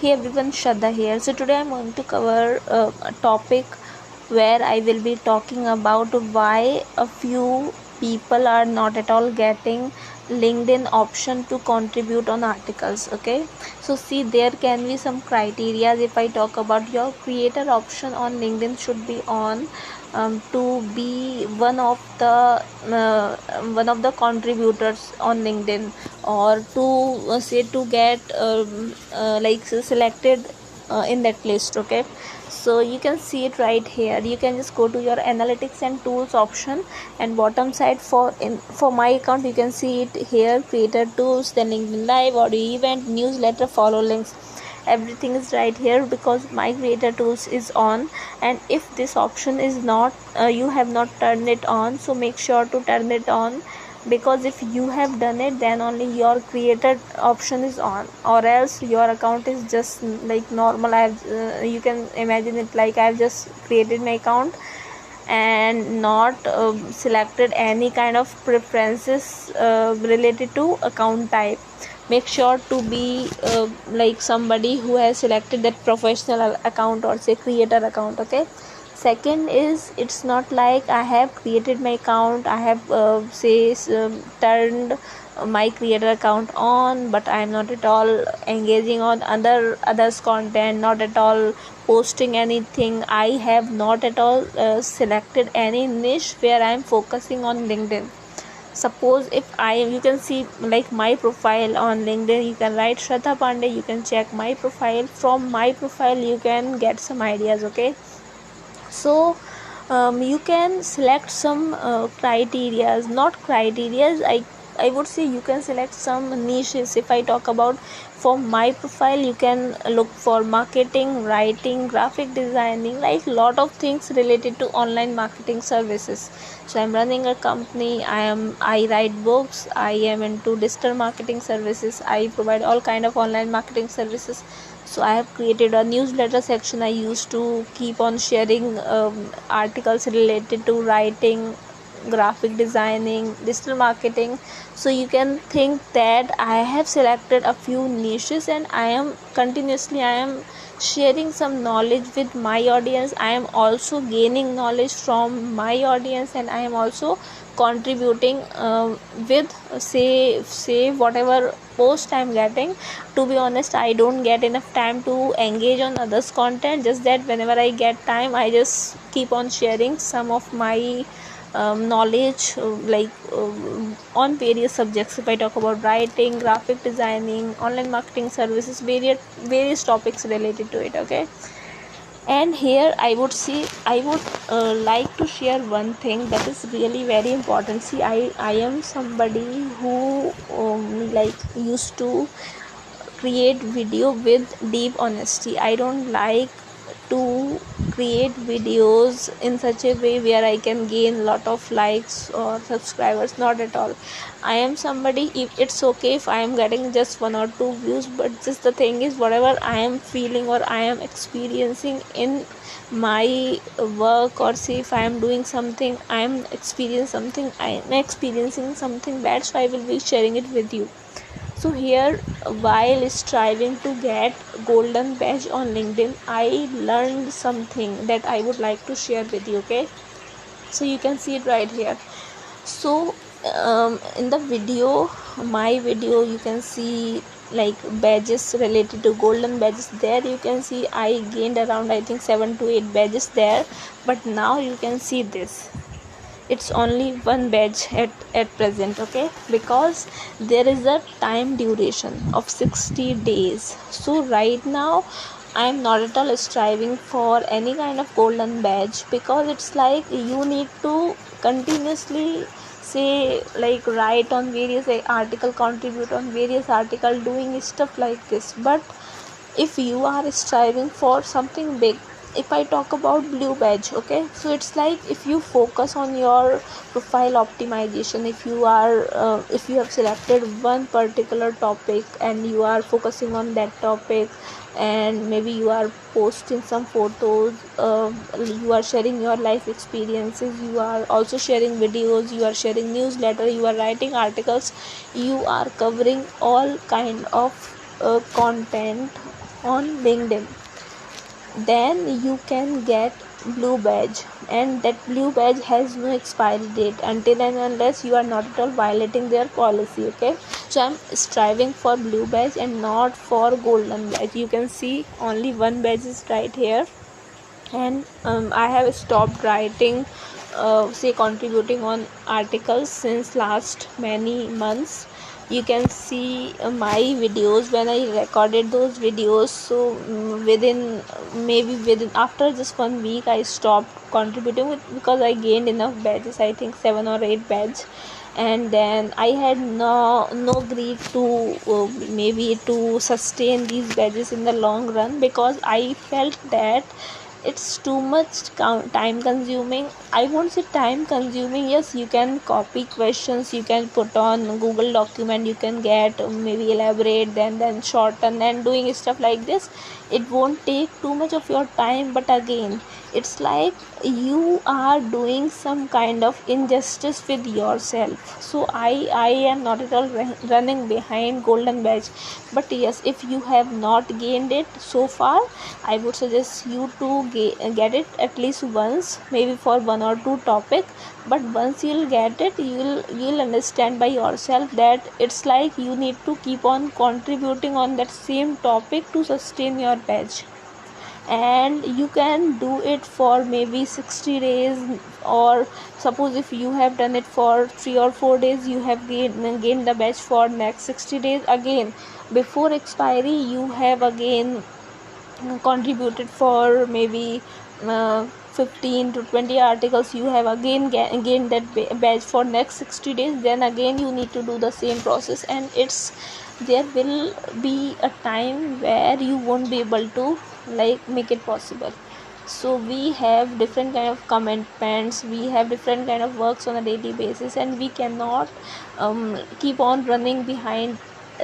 Hey everyone, Shraddha here. So today I'm going to cover a topic where I will be talking about why a few people are not at all getting LinkedIn option to contribute on articles. Okay, so see, there can be some criteria. If I talk about your creator option on LinkedIn should be on, to be one of the contributors on LinkedIn, or to say to get selected in that list. Okay, so you can see it right here. You can just go to your analytics and tools option, and bottom side for my account you can see it here: creator tools, then LinkedIn live, audio event, newsletter, follow links. Everything is right here because my creator tools is on. And if this option is not, you have not turned it on, so make sure to turn it on, because if you have done it then only your creator option is on, or else your account is just like normal. You can imagine it like I've just created my account and not selected any kind of preferences related to account type. Make sure to be like somebody who has selected that professional account or say creator account. Okay, second is, it's not like I have created my account, I have turned my creator account on, but I am not at all engaging on others content, not at all posting anything. I have not at all selected any niche where I am focusing on LinkedIn. Suppose if you can see like my profile on LinkedIn, you can write Shraddha Pandey, you can check my profile. From my profile you can get some ideas. Okay, so you can select some criterias, not criterias, I would say you can select some niches. If I talk about for my profile, you can look for marketing, writing, graphic designing, like lot of things related to online marketing services. So I'm running a company, I write books, I am into digital marketing services, I provide all kind of online marketing services. So I have created a newsletter section. I used to keep on sharing articles related to writing, graphic designing, digital marketing. So you can think that I have selected a few niches, and I am sharing some knowledge with my audience. I am also gaining knowledge from my audience, and I am also contributing with say whatever post I'm getting. To be honest, I don't get enough time to engage on others content, just that whenever I get time I just keep on sharing some of my knowledge, on various subjects. If I talk about writing, graphic designing, online marketing services, various topics related to it. Okay, and here I would like to share one thing that is really very important. See, I am somebody who used to create video with deep honesty. I don't like to create videos in such a way where I can gain lot of likes or subscribers, not at all. I am somebody, if it's okay if I am getting just 1 or 2 views, but just the thing is, whatever I am feeling or I am experiencing in my work, or say if I am doing something, I am experiencing something bad, so I will be sharing it with you. So here, while striving to get golden badge on LinkedIn, I learned something that I would like to share with you. Okay, so you can see it right here. So in the video, my video, you can see like badges related to golden badges. There you can see I gained around, I think, 7 to 8 badges there. But now you can see this, it's only one badge at present. Okay, because there is a time duration of 60 days. So right now I'm not at all striving for any kind of golden badge, because it's like you need to continuously say like write on various article, contribute on various article, doing stuff like this. But if you are striving for something big, if I talk about blue badge, okay, so it's like if you focus on your profile optimization, if you have selected one particular topic and you are focusing on that topic, and maybe you are posting some photos, you are sharing your life experiences, you are also sharing videos, you are sharing newsletter, you are writing articles, you are covering all kind of content on LinkedIn, then you can get blue badge, and that blue badge has no expiry date until and unless you are not at all violating their policy. Okay, so I'm striving for blue badge and not for golden badge. You can see only one badge is right here, and I have stopped writing say contributing on articles since last many months. You can see my videos when I recorded those videos. So within maybe within after just 1 week I stopped contributing because I gained enough badges, I think 7 or 8 badge, and then I had no greed to maybe to sustain these badges in the long run, because I felt that it's too much time consuming. I won't say time consuming, yes, you can copy questions, you can put on Google document, you can get maybe elaborate, then shorten and doing stuff like this. It won't take too much of your time, but again it's like you are doing some kind of injustice with yourself. So I am not at all running behind golden badge, but yes, if you have not gained it so far, I would suggest you to get it at least once, maybe for one or two topic. But once you'll get it, you'll understand by yourself that it's like you need to keep on contributing on that same topic to sustain your badge. And you can do it for maybe 60 days, or suppose if you have done it for 3 or 4 days, you have gained the badge for next 60 days. Again, before expiry, you have again contributed for maybe 15 to 20 articles, you have again gained that badge for next 60 days. Then again you need to do the same process, and it's there will be a time where you won't be able to like make it possible. So we have different kind of commitments, we have different kind of works on a daily basis, and we cannot keep on running behind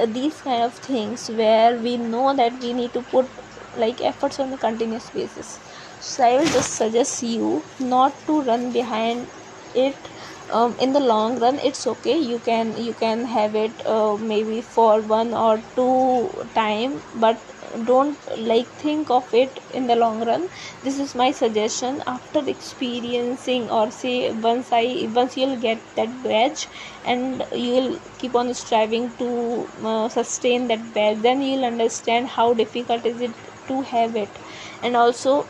these kind of things where we know that we need to put like efforts on a continuous basis. So I will just suggest you not to run behind it. In the long run it's okay, you can have it maybe for 1 or 2 time, but don't like think of it in the long run. This is my suggestion. After experiencing, or say once you'll get that badge and you'll keep on striving to sustain that badge, then you'll understand how difficult is it to have it. And also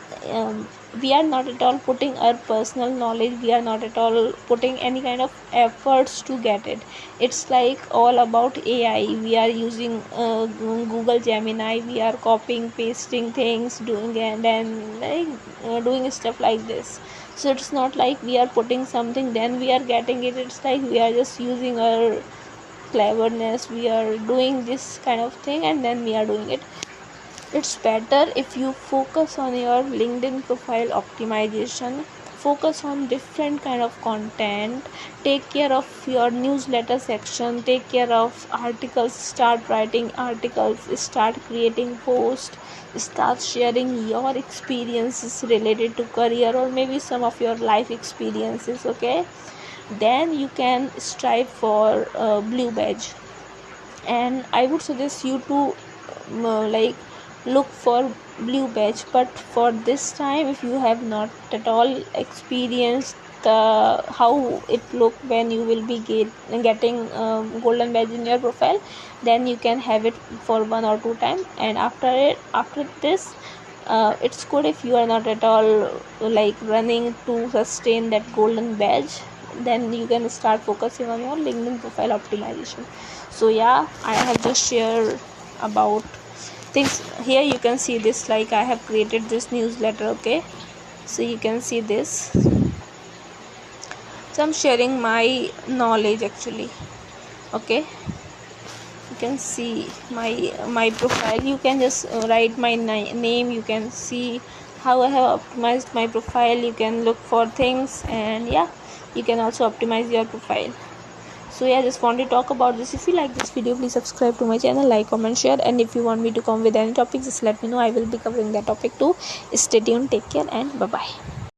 we are not at all putting our personal knowledge, we are not at all putting any kind of efforts to get it. It's like all about AI. We are using Google Gemini, we are copying pasting things, doing and then like doing stuff like this. So it's not like we are putting something then we are getting it. It's like we are just using our cleverness, we are doing this kind of thing and then we are doing it. It's better if you focus on your LinkedIn profile optimization, focus on different kind of content, take care of your newsletter section, take care of articles, start writing articles, start creating posts, start sharing your experiences related to career or maybe some of your life experiences. Okay, then you can strive for blue badge. And I would suggest you to like look for blue badge. But for this time, if you have not at all experienced the how it look when you will be getting golden badge in your profile, then you can have it for 1 or 2 times. And after this it's good if you are not at all like running to sustain that golden badge, then you can start focusing on your LinkedIn profile optimization. So yeah, I have just shared about things here. You can see this, like I have created this newsletter. Okay, so you can see this. So I'm sharing my knowledge actually. Okay, you can see my profile. You can just write my name. You can see how I have optimized my profile. You can look for things, and yeah, you can also optimize your profile. So yeah, just want to talk about this. If you like this video, please subscribe to my channel, like, comment, share, and if you want me to come with any topic, just let me know. I will be covering that topic too. Stay tuned, take care, and bye bye.